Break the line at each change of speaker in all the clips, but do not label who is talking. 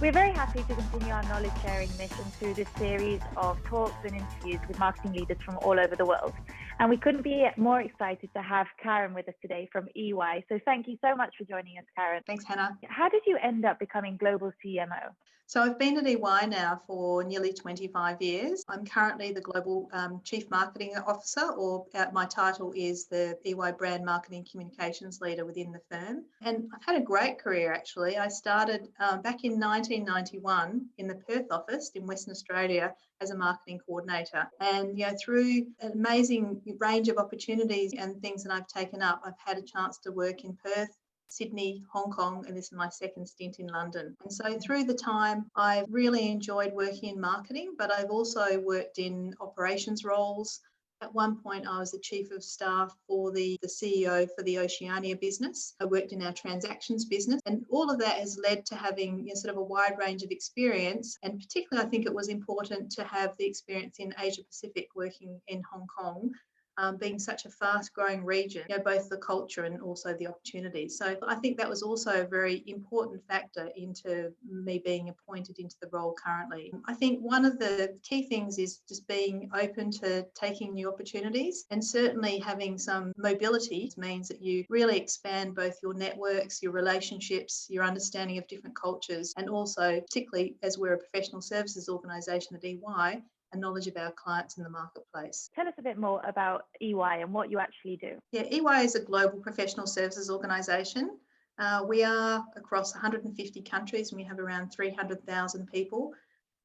We're very happy to continue our knowledge sharing mission through this series of talks and interviews with marketing leaders from all over the world. And we couldn't be more excited to have Karen with us today from EY. So thank you so much for joining us, Karen.
Thanks, Hannah.
How did you end up becoming Global CMO?
So I've been at EY now for nearly 25 years. I'm currently the Global Chief Marketing Officer, or my title is the EY Brand Marketing Communications Leader within the firm. And I've had a great career, actually. I started back in 1991 in the Perth office in Western Australia as a marketing coordinator. And through an amazing range of opportunities and things that I've taken up, I've had a chance to work in Perth, Sydney, Hong Kong, and this is my second stint in London. And so through the time, I've really enjoyed working in marketing, but I've also worked in operations roles. At one point, I was the chief of staff for the CEO for the Oceania business. I worked in our transactions business, and all of that has led to having sort of a wide range of experience. And particularly, I think it was important to have the experience in Asia Pacific, working in Hong Kong. Being such a fast-growing region, both the culture and also the opportunities. So I think that was also a very important factor into me being appointed into the role currently. I think one of the key things is just being open to taking new opportunities, and certainly having some mobility means that you really expand both your networks, your relationships, your understanding of different cultures, and also, particularly as we're a professional services organisation at EY, and knowledge of our clients in the marketplace.
Tell us a bit more about EY and what you actually do.
Yeah, EY is a global professional services organisation. We are across 150 countries, and we have around 300,000 people.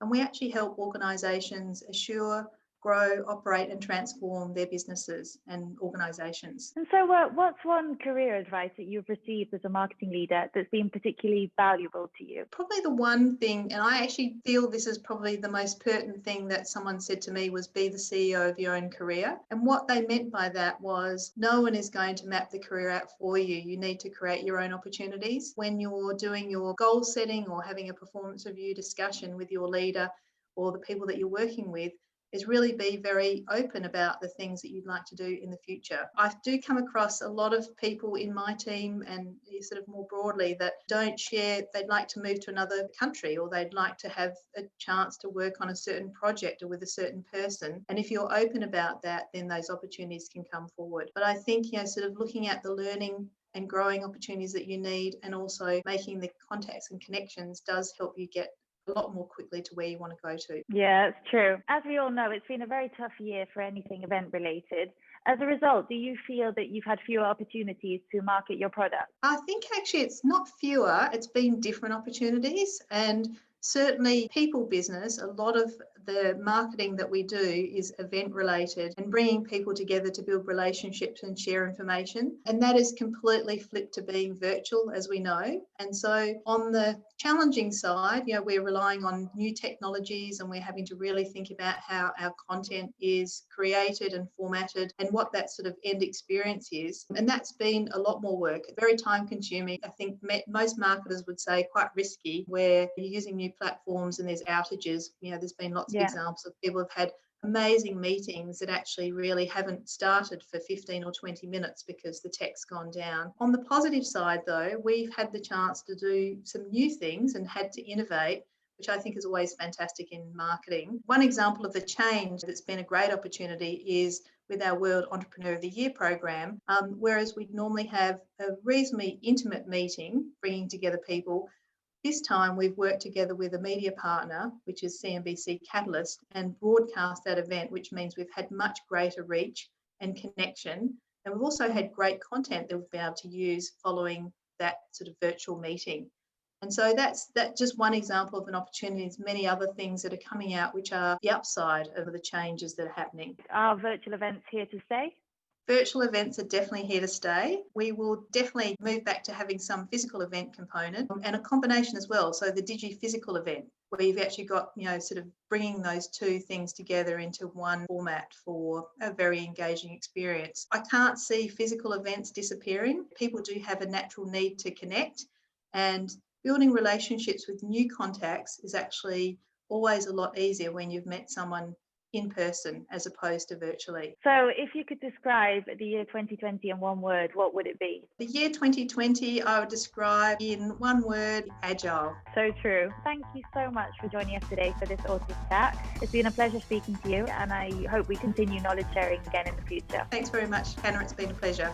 And we actually help organisations assure, grow, operate and transform their businesses and organisations.
And so what's one career advice that you've received as a marketing leader that's been particularly valuable to you?
Probably the one thing, and I actually feel this is probably the most pertinent thing that someone said to me, was be the CEO of your own career. And what they meant by that was no one is going to map the career out for you. You need to create your own opportunities. When you're doing your goal setting or having a performance review discussion with your leader or the people that you're working with, is really be very open about the things that you'd like to do in the future. I do come across a lot of people in my team and sort of more broadly that don't share, they'd like to move to another country, or they'd like to have a chance to work on a certain project or with a certain person. And if you're open about that, then those opportunities can come forward. But I think, sort of looking at the learning and growing opportunities that you need, and also making the contacts and connections, does help you get a lot more quickly to where you want to go to.
Yeah, it's true. As we all know, it's been a very tough year for anything event related. As a result, do you feel that you've had fewer opportunities to market your product?
I think actually it's not fewer, it's been different opportunities. And certainly people business, a lot of the marketing that we do is event related and bringing people together to build relationships and share information. And that is completely flipped to being virtual, as we know. And so on the challenging side, we're relying on new technologies, and we're having to really think about how our content is created and formatted and what that sort of end experience is. And that's been a lot more work, very time consuming. I think most marketers would say quite risky, where you're using new platforms and there's outages. There's been lots of examples of people have had amazing meetings that actually really haven't started for 15 or 20 minutes because the tech's gone down. On the positive side, though, we've had the chance to do some new things and had to innovate, which I think is always fantastic in marketing. One example of the change that's been a great opportunity is with our World Entrepreneur of the Year program, whereas we'd normally have a reasonably intimate meeting bringing together people. This time we've worked together with a media partner, which is CNBC Catalyst, and broadcast that event, which means we've had much greater reach and connection. And we've also had great content that we've been able to use following that sort of virtual meeting. And so that's just one example of an opportunity. There's many other things that are coming out, which are the upside of the changes that are happening.
Are virtual events here to stay?
Virtual events are definitely here to stay. We will definitely move back to having some physical event component and a combination as well. So the digi-physical event, where you've actually got, sort of bringing those two things together into one format for a very engaging experience. I can't see physical events disappearing. People do have a natural need to connect, and building relationships with new contacts is actually always a lot easier when you've met someone in person as opposed to virtually.
So if you could describe the year 2020 in one word, what would it be?
The year 2020 I would describe in one word: agile.
So true. Thank you so much for joining us today for this Ortus chat. It's been a pleasure speaking to you, and I hope we continue knowledge sharing again in the future.
Thanks very much, Hannah. It's been a pleasure.